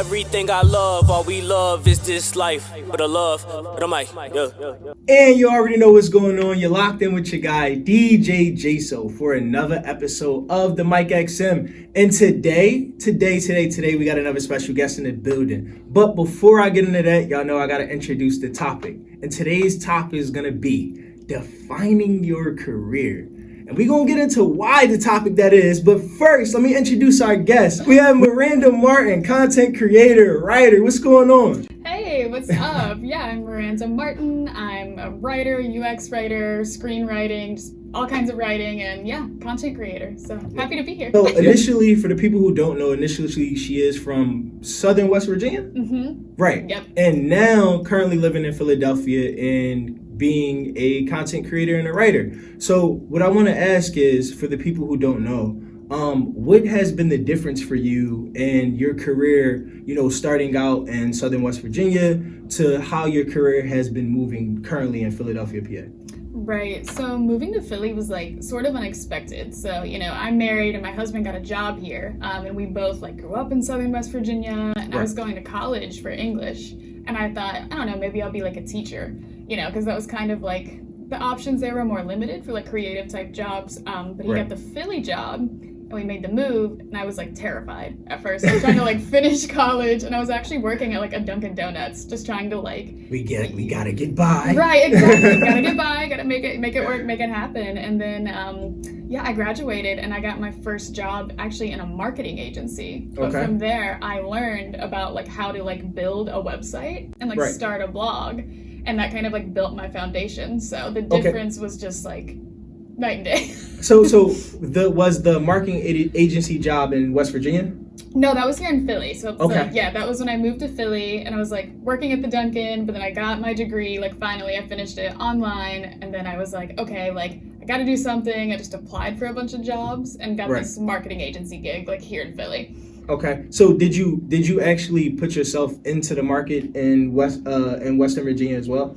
everything I love. All we love is this life. But I love, but I'm like, yeah. And you already know what's going on. You're locked in with your guy, DJ JSO, for another episode of the Mike XM. And today, we got another special guest in the building. But before I get into that, y'all know I got to introduce the topic. And today's topic is going to be defining your career. And we're going to get into why the topic that is. But first, let me introduce our guest. We have Miranda Martin, content creator, writer. What's going on? Hey, what's up? Yeah, I'm Miranda Martin. I'm a writer, UX writer, screenwriting, just all kinds of writing, and yeah, content creator. So happy to be here. So initially, for the people who don't know, initially she is from Southern West Virginia? Mm-hmm. Right. Yep. And now currently living in Philadelphia and being a content creator and a writer. So what I want to ask is, for the people who don't know, what has been the difference for you and your career, starting out in Southern West Virginia to how your career has been moving currently in Philadelphia, PA? Right. So moving to Philly was sort of unexpected. So, I'm married and my husband got a job here. And we both grew up in Southern West Virginia, and I was going to college for English. And I thought, I don't know, maybe I'll be a teacher, because that was kind of the options there were more limited for creative type jobs. But he got the Philly job, and we made the move, and I was terrified at first. I was trying to finish college, and I was actually working at a Dunkin' Donuts, just trying to we gotta get by. Right, exactly. Gotta get by, gotta make it work, make it happen. And then I graduated and I got my first job actually in a marketing agency. But from there I learned about how to build a website and start a blog. And that kind of built my foundation. So the difference was just night and day. So was the marketing agency job in West Virginia? No, that was here in Philly. So that was when I moved to Philly, and I was working at the Dunkin', but then I got my degree, finally I finished it online, and then I was I gotta do something. I just applied for a bunch of jobs and got this marketing agency gig here in Philly. Okay. So did you actually put yourself into the market in Western Virginia as well?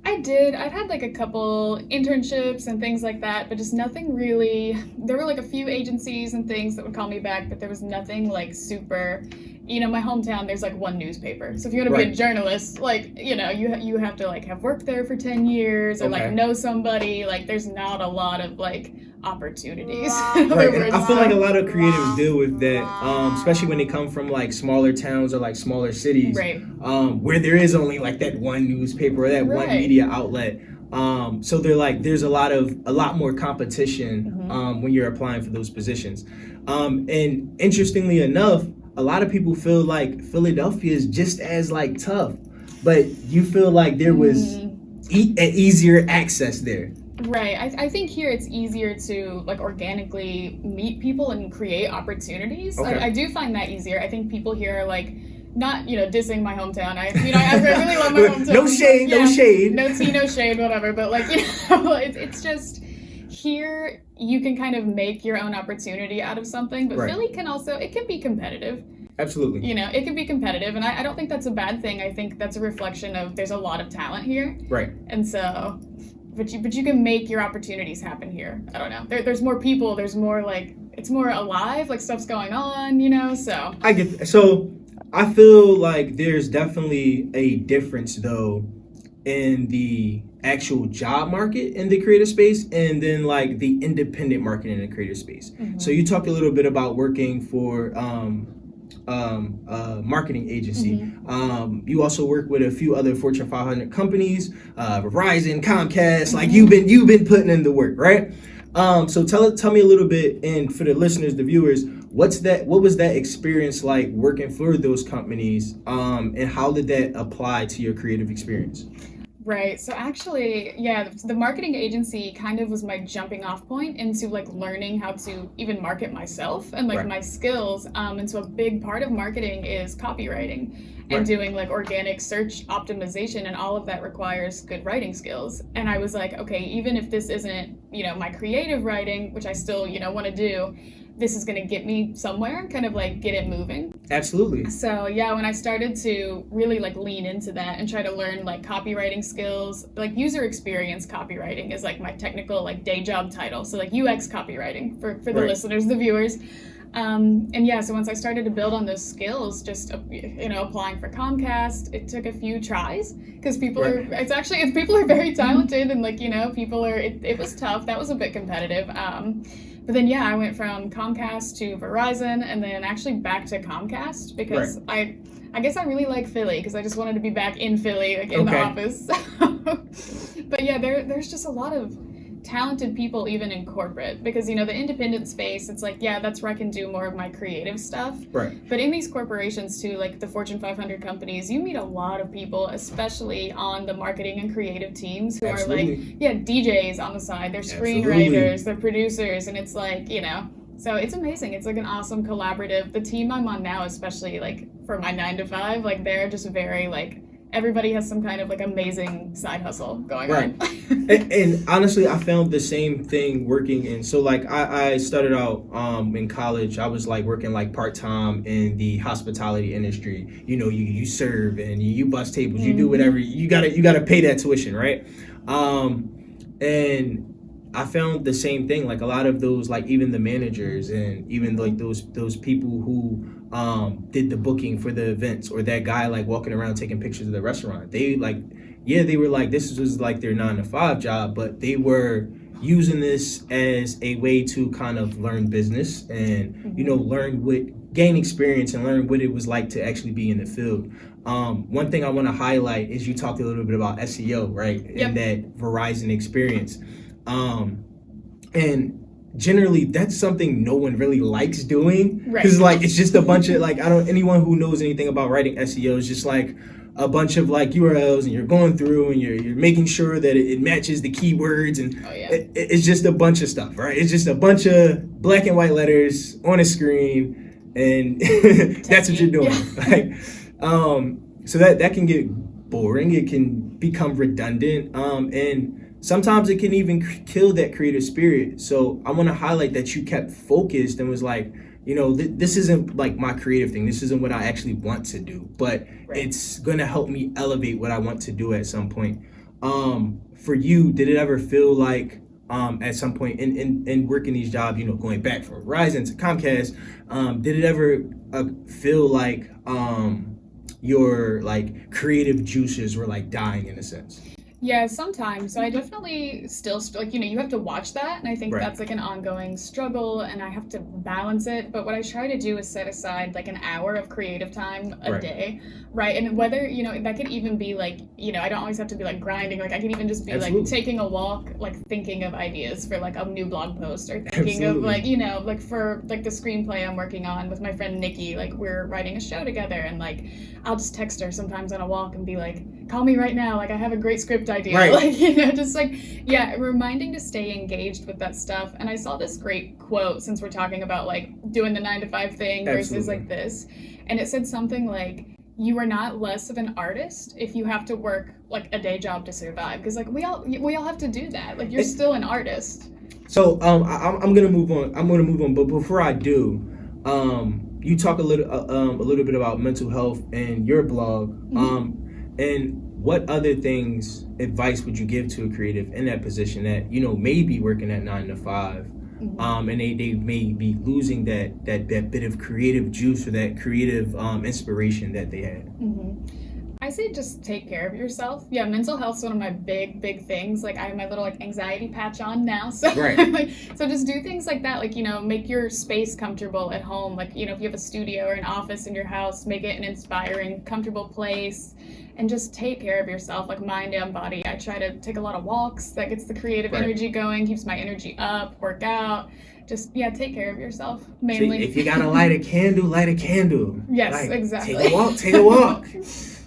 I did. I'd had a couple internships and things like that, but just nothing really. There were a few agencies and things that would call me back, but there was nothing super. My hometown, there's one newspaper. So if you want to be a journalist, you have to have worked there for 10 years or know somebody. There's not a lot of opportunities. Right. I feel a lot of creatives deal with that, especially when they come from smaller towns or smaller cities, where there is only that one newspaper or that one media outlet. So they're there's a lot more competition when you're applying for those positions. And interestingly enough, a lot of people feel Philadelphia is just as tough, but you feel there was easier access there. Right. I think here it's easier to organically meet people and create opportunities. Okay. I do find that easier. I think people here are not dissing my hometown. I really love my hometown. No shade, no shade. No tea, no shade, whatever. But it's just here you can kind of make your own opportunity out of something. But Philly it can be competitive. Absolutely. It can be competitive, and I don't think that's a bad thing. I think that's a reflection of there's a lot of talent here. Right. And so, but you can make your opportunities happen here. I don't know. There's more people. There's more it's more alive. Stuff's going on. So I get that. So I feel there's definitely a difference though in the actual job market in the creative space, and then the independent market in the creative space. Mm-hmm. So you talked a little bit about working for marketing agency. Mm-hmm. You also work with a few other Fortune 500 companies, Verizon, Comcast. You've been putting in the work, right? So tell me a little bit, and for the listeners, the viewers, what was that experience like working for those companies, and how did that apply to your creative experience? Right. So actually, the marketing agency kind of was my jumping off point into learning how to even market myself and my skills. And so a big part of marketing is copywriting and doing organic search optimization, and all of that requires good writing skills. And I was okay, even if this isn't, my creative writing, which I still, want to do, this is going to get me somewhere, kind of get it moving. Absolutely. So when I started to really lean into that and try to learn copywriting skills, user experience copywriting is my technical day job title. So UX copywriting for the listeners, the viewers. And yeah, so once I started to build on those skills, just applying for Comcast, it took a few tries because people are very talented and it was tough. That was a bit competitive. But then I went from Comcast to Verizon and then actually back to Comcast because I guess I really like Philly because I just wanted to be back in Philly, in the office. But yeah, there's just a lot of talented people even in corporate because the independent space, it's that's where I can do more of my creative stuff, right? But in these corporations too, like the Fortune 500 companies, you meet a lot of people, especially on the marketing and creative teams who are DJs on the side, they're screenwriters, they're producers, and it's so it's amazing. It's an awesome collaborative. The team I'm on now, especially for my 9 to 5, they're just very everybody has some kind of amazing side hustle going on. and honestly, I found the same thing working in. So I started out in college. I was working part-time in the hospitality industry. You serve and you bus tables. You do whatever. You gotta pay that tuition, right? And I found the same thing. A lot of those, even the managers and even those people who did the booking for the events, or that guy walking around taking pictures of the restaurant. They they were this was their 9 to 5 job, but they were using this as a way to kind of learn business and gain experience and learn what it was like to actually be in the field. One thing I want to highlight is you talked a little bit about SEO, right? Yep. And that Verizon experience. And generally that's something no one really likes doing because it's just a bunch of anyone who knows anything about writing SEO is just a bunch of URLs, and you're going through and you're making sure that it matches the keywords, and it's just a bunch of stuff, right? It's just a bunch of black and white letters on a screen, and that's what you're doing. So that can get boring. It can become redundant, and sometimes it can even kill that creative spirit. So I want to highlight that you kept focused and was this isn't my creative thing. This isn't what I actually want to do, but it's going to help me elevate what I want to do at some point. For you, did it ever feel at some point in working these jobs, going back from Verizon to Comcast, did it ever feel your creative juices were dying in a sense? Yeah, sometimes. So I definitely still, you have to watch that. And I think that's an ongoing struggle and I have to balance it. But what I try to do is set aside an hour of creative time a day, right? And whether, that could even be I don't always have to be grinding. I can even just be taking a walk, thinking of ideas for a new blog post, or thinking of for the screenplay I'm working on with my friend Nikki, we're writing a show together, and I'll just text her sometimes on a walk and be call me right now. I have a great script idea. Reminding to stay engaged with that stuff. And I saw this great quote, since we're talking about doing the 9 to 5 thing versus this. And it said something you are not less of an artist if you have to work a day job to survive. Because we all have to do that. You're still an artist. So I'm gonna move on. But before I do, you talk a little bit about mental health and your blog. And what other advice would you give to a creative in that position that, may be working at 9 to 5, and they may be losing that bit of creative juice or that creative inspiration that they had? I say just take care of yourself. Yeah, mental health's one of my big things. I have my little anxiety patch on now. So so just do things like that. Make your space comfortable at home. If you have a studio or an office in your house, make it an inspiring, comfortable place. And just take care of yourself, mind and body. I try to take a lot of walks. That gets the creative energy going, keeps my energy up, work out. Just, take care of yourself, mainly. So if you gotta light a candle, light a candle. Yes, exactly. Take a walk.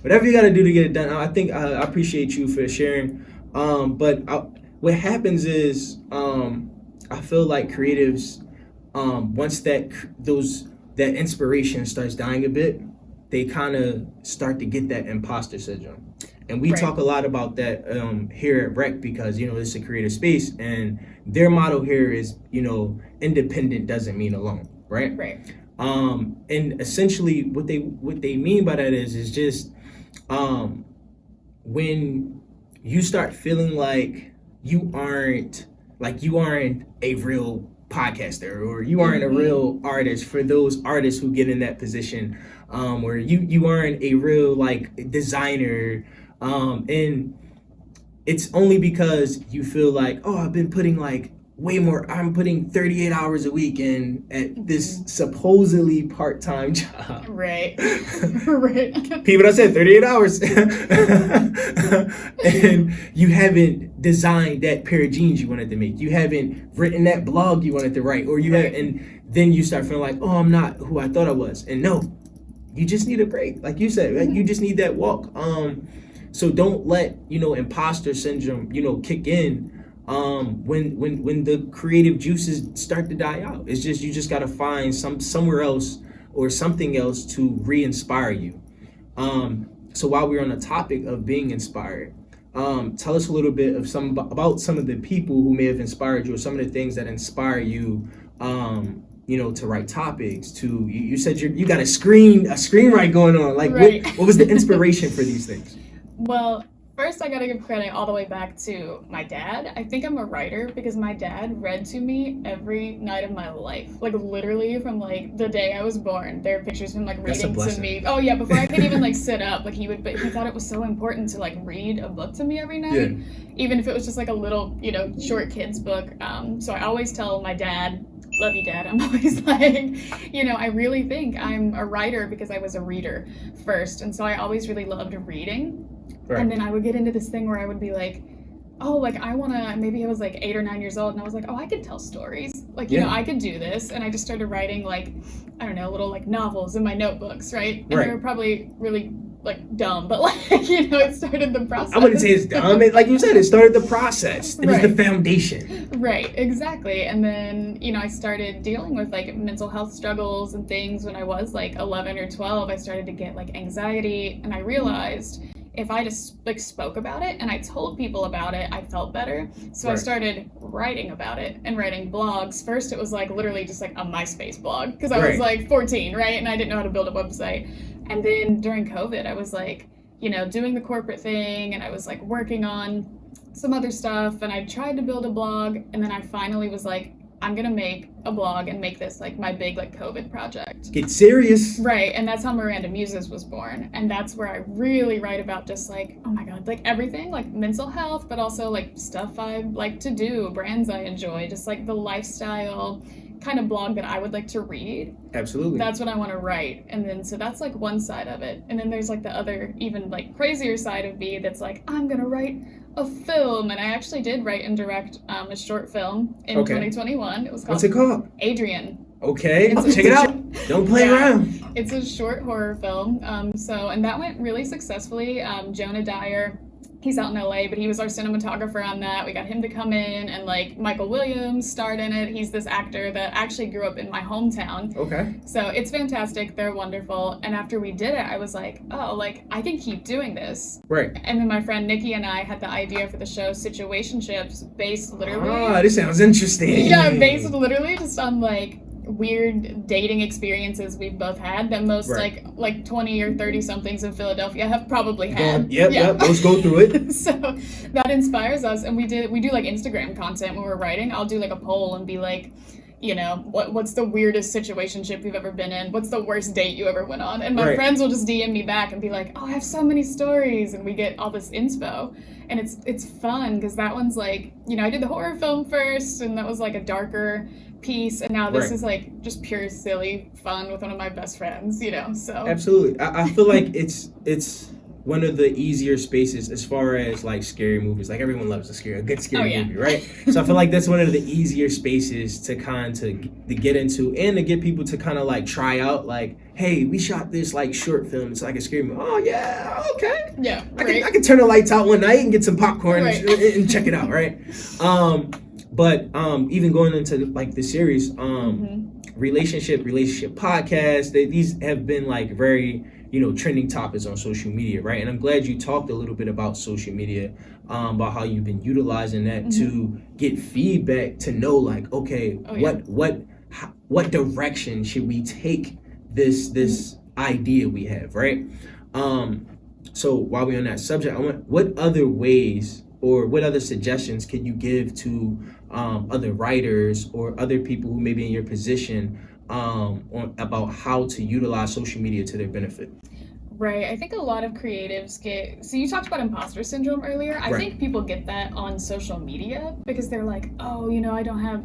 Whatever you gotta do to get it done. I think I appreciate you for sharing. But what happens is, I feel like creatives, once that inspiration starts dying a bit, they kind of start to get that imposter syndrome. And we talk a lot about that here at Rec because, it's a creative space, and their motto here is, independent doesn't mean alone, right? Right. And essentially what they mean by that is just when you start feeling like you aren't a real podcaster, or you aren't a real artist for those artists who get in that position, or you aren't a real like designer, and it's only because you feel like, oh, I've been putting like way more, I'm putting 38 hours a week in at this supposedly part-time job. Right. Right. People that said 38 hours. And you haven't designed that pair of jeans you wanted to make. You haven't written that blog you wanted to write. Or you have, and then you start feeling like, oh, I'm not who I thought I was. And no, you just need a break. Like you said, right? You just need that walk. So don't let, imposter syndrome, kick in when the creative juices start to die out. It's just, you just got to find somewhere else or something else to re-inspire you. So while we're on the topic of being inspired, tell us a little bit of about some of the people who may have inspired you, or some of the things that inspire you, to write topics. You said you got a screenwrite going on. Like, right. What was the inspiration for these things? Well, first I gotta give credit all the way back to my dad. I think I'm a writer because my dad read to me every night of my life. Like literally from like the day I was born. There are pictures of him like reading to me. Oh yeah, before I could even like sit up, like he thought it was so important to like read a book to me every night. Yeah. Even if it was just like a little, short kid's book. So I always tell my dad, love you, Dad. I'm always like, I really think I'm a writer because I was a reader first. And so I always really loved reading. Right. And then I would get into this thing where I would be like, oh, like maybe I was like 8 or 9 years old and I was like, oh, I could tell stories. Like, I could do this. And I just started writing like, I don't know, little like novels in my notebooks, right? And they were probably really like dumb, but like, it started the process. I wouldn't say it's dumb. Like you said, it started the process. It was the foundation. Right, exactly. And then, I started dealing with like mental health struggles and things when I was like 11 or 12. I started to get like anxiety, and I realized if I just like spoke about it and I told people about it, I felt better. So I started writing about it and writing blogs. First, it was like literally just like a MySpace blog because I was like 14, right? And I didn't know how to build a website. And then during COVID, I was like, doing the corporate thing, and I was like working on some other stuff, and I tried to build a blog, and then I finally was like, I'm gonna make a blog and make this like my big like COVID project. Get serious. Right, and that's how Miranda Muses was born. And that's where I really write about just like, oh my God, like everything, like mental health, but also like stuff I like to do, brands I enjoy, just like the lifestyle kind of blog that I would like to read. Absolutely. That's what I want to write. And then so that's like one side of it. And then there's like the other even like crazier side of me that's like, I'm gonna write a film. And I actually did write and direct a short film in 2021. It was called, what's it called? Adrian. Okay, check it out. Don't play around. It's a short horror film. And that went really successfully. Jonah Dyer, he's out in LA, but he was our cinematographer on that. We got him to come in, and like Michael Williams starred in it. He's this actor that actually grew up in my hometown. Okay. So it's fantastic. They're wonderful. And after we did it, I was like, oh, like I can keep doing this. Right. And then my friend Nikki and I had the idea for the show Situationships, based literally. Ah, this sounds interesting. Yeah, based literally just on like weird dating experiences we've both had that most like 20 or 30 somethings in Philadelphia have probably had. Yep, let's go through it. So that inspires us, and we do like Instagram content when we're writing. I'll do like a poll and be like, what's the weirdest situationship you've ever been in? What's the worst date you ever went on? And my friends will just DM me back and be like, oh, I have so many stories, and we get all this inspo. And it's fun because that one's like, I did the horror film first, and that was like a darker piece, and now this is like just pure silly fun with one of my best friends, so absolutely. I feel like it's one of the easier spaces as far as like scary movies. Like everyone loves a good scary movie, right? So I feel like that's one of the easier spaces to to get into, and to get people to kind of like try out, like, hey, we shot this like short film, it's like a scary movie. Oh yeah, okay. Yeah, I can turn the lights out one night and get some popcorn and check it out, right? But even going into like the series, relationship podcasts, these have been like very, trending topics on social media, right? And I'm glad you talked a little bit about social media, about how you've been utilizing that to get feedback, to know like, okay, what direction should we take this idea we have, right? So while we're on that subject, what other ways or what other suggestions can you give to other writers or other people who may be in your position about how to utilize social media to their benefit? Right. I think a lot of creatives get, so you talked about imposter syndrome earlier. I think people get that on social media because they're like, oh, I don't have,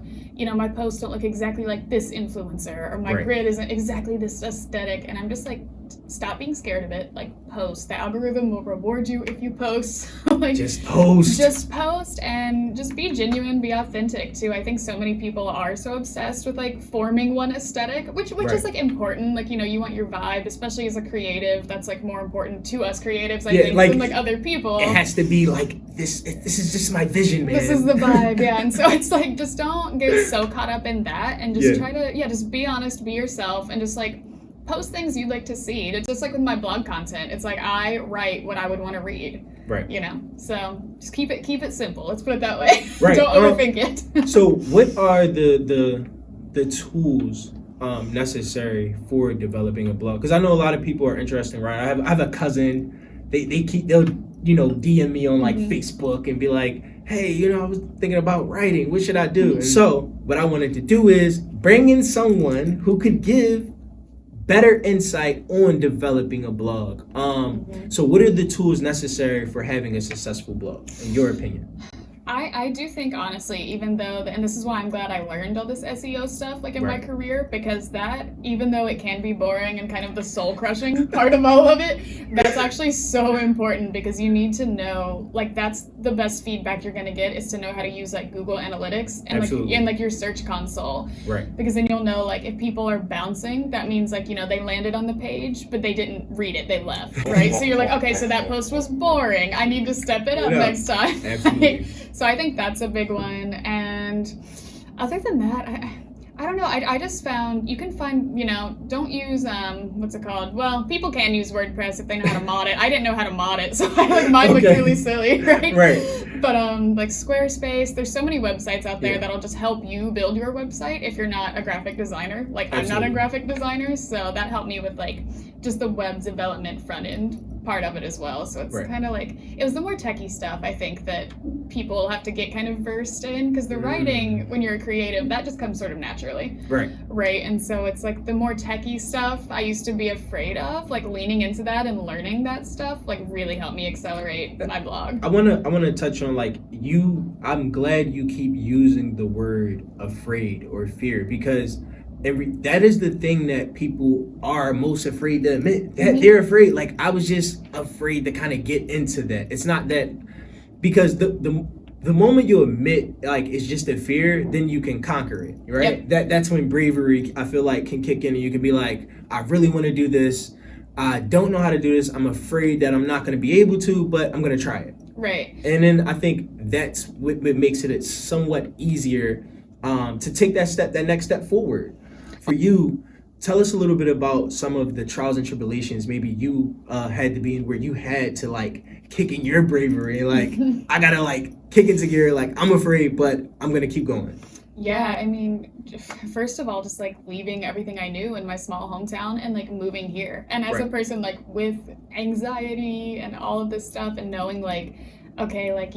my posts don't look exactly like this influencer, or my grid isn't exactly this aesthetic. And I'm just like, stop being scared of it. Like, post. The algorithm will reward you if you post. Like, just post and just be genuine, be authentic too. I think so many people are so obsessed with like forming one aesthetic, which is like important. Like, you want your vibe, especially as a creative. That's like more important to us creatives, I think, than like other people. It has to be like this is just my vision, man. This is the vibe, yeah. And so it's like, just don't get so caught up in that, and just try to just be honest, be yourself, and just like post things you'd like to see. It's just like with my blog content. It's like I write what I would want to read. Right. So just keep it simple. Let's put it that way. Right. Don't overthink it. So what are the tools necessary for developing a blog? Because I know a lot of people are interested, right? I have a cousin. They'll DM me on like Facebook and be like, hey, I was thinking about writing. What should I do? So what I wanted to do is bring in someone who could give better insight on developing a blog. So what are the tools necessary for having a successful blog, in your opinion? I do think, honestly, even though, and this is why I'm glad I learned all this SEO stuff, like, in my career, because that, even though it can be boring and kind of the soul-crushing part of all of it, that's actually so important, because you need to know, like, that's the best feedback you're going to get, is to know how to use, like, Google Analytics and, like, your search console. Right. Because then you'll know, like, if people are bouncing, that means, like, they landed on the page, but they didn't read it, they left, right? So you're like, okay, so that post was boring. I need to step it up next time. Absolutely. So I think that's a big one. And other than that, I don't know. I just found, you can find, don't use, what's it called? Well, people can use WordPress if they know how to mod it. I didn't know how to mod it, so mine looked really silly, right? Right. But like Squarespace, there's so many websites out there that'll just help you build your website if you're not a graphic designer. Like, I'm not a graphic designer, so that helped me with like just the web development front end part of it as well. So it's kind of like, it was the more techie stuff, I think, that people have to get kind of versed in, because the writing, when you're a creative, that just comes sort of naturally. Right. And so it's like the more techie stuff I used to be afraid of, like leaning into that and learning that stuff, like really helped me accelerate my blog. I wanna touch on like I'm glad you keep using the word afraid or fear, because that is the thing that people are most afraid to admit, that they're afraid. Like, I was just afraid to kind of get into that. It's not that, because the moment you admit like it's just a fear, then you can conquer it, right? That's when bravery, I feel like, can kick in, and you can be like, I really want to do this. I don't know how to do this. I'm afraid that I'm not going to be able to, but I'm going to try it. Right. And then I think that's what makes it somewhat easier to take that next step forward. For you, tell us a little bit about some of the trials and tribulations maybe you had to be in, where you had to like kick in your bravery, like I gotta like kick into gear, like I'm afraid, but I'm gonna keep going. Yeah, I mean, first of all, just like leaving everything I knew in my small hometown and like moving here. And as a person like with anxiety and all of this stuff, and knowing like, okay, like,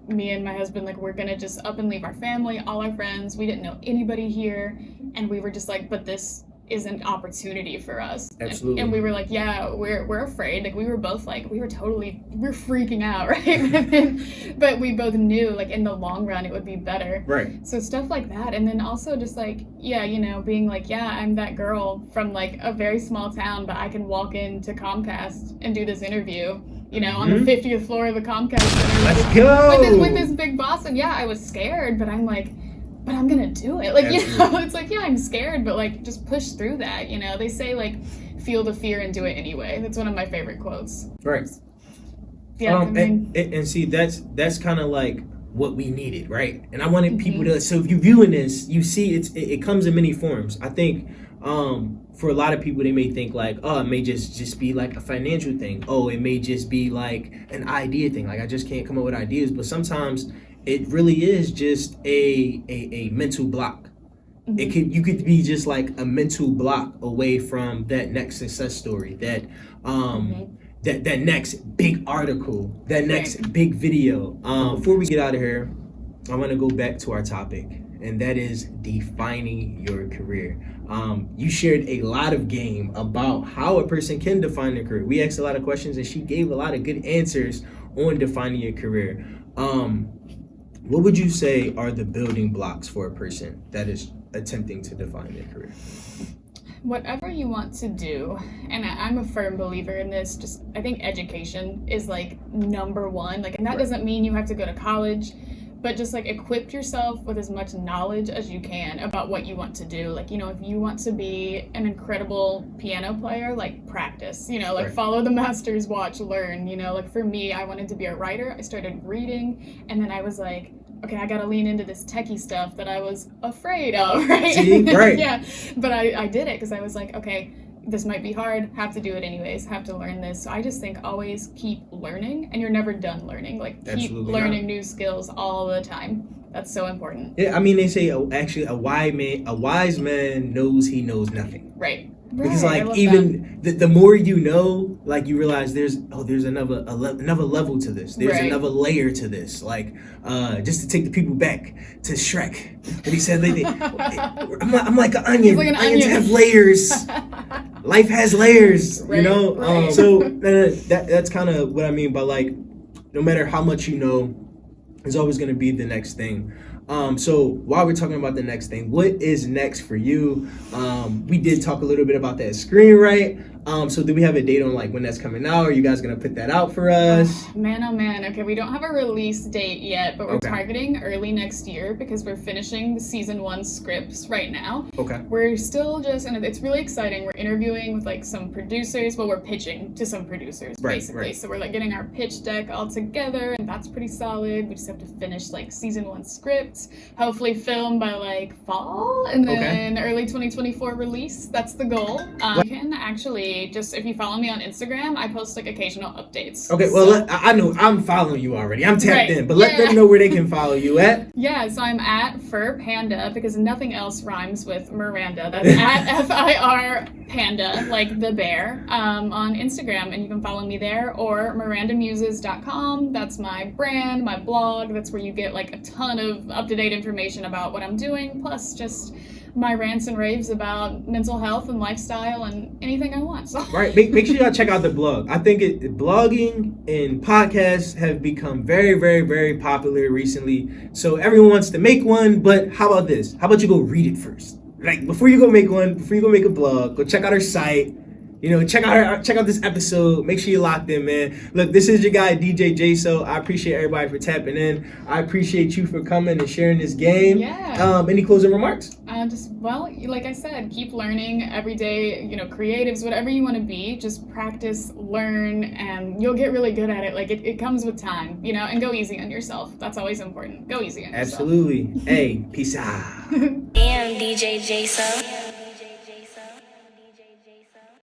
me and my husband, like, we're gonna just up and leave our family, all our friends. We didn't know anybody here, and we were just like, but this is an opportunity for us. Absolutely. And we were like, yeah, we're afraid. Like, we were both like, we're freaking out, right? But we both knew, like, in the long run, it would be better. Right. So stuff like that. And then also just like, being like, I'm that girl from like a very small town, but I can walk into Comcast and do this interview, on the 50th floor of the Comcast Center. Let's go! With this big boss. And I was scared, but I'm like, but I'm gonna do it. Like, it's like, I'm scared, but like, just push through that. They say like, feel the fear and do it anyway. That's one of my favorite quotes. Right. Yeah. And see, that's kind of like what we needed, right? And I wanted people to, so if you're viewing this, you see it comes in many forms. I think for a lot of people, they may think like, oh, it may just be like a financial thing. Oh, it may just be like an idea thing. Like, I just can't come up with ideas. But sometimes it really is just a mental block. You could be just like a mental block away from that next success story, that that next big article, that next big video. Before we get out of here, I want to go back to our topic, and that is defining your career. You shared a lot of game about how a person can define their career. We asked a lot of questions, and she gave a lot of good answers on defining your career. What would you say are the building blocks for a person that is attempting to define their career? Whatever you want to do, and I'm a firm believer in this, just I think education is like number one. Like, and that doesn't mean you have to go to college, but just like equip yourself with as much knowledge as you can about what you want to do. Like, you know, if you want to be an incredible piano player, like practice, you know, like follow the master's, watch, learn, you know, like for me, I wanted to be a writer. I started reading, and then I was like, okay, I gotta lean into this techie stuff that I was afraid of, right? See? Right. Yeah, but I did it because I was like, okay, this might be hard, have to do it anyways, have to learn this. So I just think always keep learning, and you're never done learning. Like, keep learning new skills all the time. That's so important. Yeah, I mean, they say actually a wise man knows he knows nothing. Right. Because like even the more you know, like you realize there's another level to this. There's another layer to this. Like just to take the people back to Shrek, and he said, "I'm like an onion. Like Onions have layers. Life has layers, you know." So that's kind of what I mean by like, no matter how much you know, there's always going to be the next thing. So while we're talking about the next thing, what is next for you? We did talk a little bit about that screenwrite. So do we have a date on like when that's coming out? Are you guys gonna put that out for us? Man, oh man. Okay, we don't have a release date yet, but we're targeting early next year because we're finishing the season 1 scripts right now. Okay. We're still just, and it's really exciting. We're interviewing with like some producers. Well, we're pitching to some producers basically. Right. So we're like getting our pitch deck all together, and that's pretty solid. We just have to finish like season 1 scripts, hopefully film by like fall, and then early 2024 release. That's the goal. You can actually just, if you follow me on Instagram, I post like occasional updates. Okay, well, I know I'm following you already. I'm tapped in, but let them know where they can follow you at. Yeah, so I'm at Fur Panda because nothing else rhymes with Miranda. That's at FIR Panda, like the bear, on Instagram, and you can follow me there, or mirandamuses.com. That's my brand, my blog. That's where you get like a ton of up-to-date information about what I'm doing, plus just my rants and raves about mental health and lifestyle and anything I want. So. Right. Make sure y'all check out the blog. I think blogging and podcasts have become very, very, very popular recently. So everyone wants to make one, but how about this? How about you go read it first? Like before you go make a blog, go check out our site. You know, check out this episode. Make sure you're locked in, man. Look, this is your guy, DJ JSO. I appreciate everybody for tapping in. I appreciate you for coming and sharing this game. Yeah. Any closing remarks? Well, like I said, keep learning every day. You know, creatives, whatever you want to be, just practice, learn, and you'll get really good at it. Like it comes with time, you know, and go easy on yourself. That's always important. Go easy on yourself. Absolutely. Hey, peace out. Damn, DJ JSO.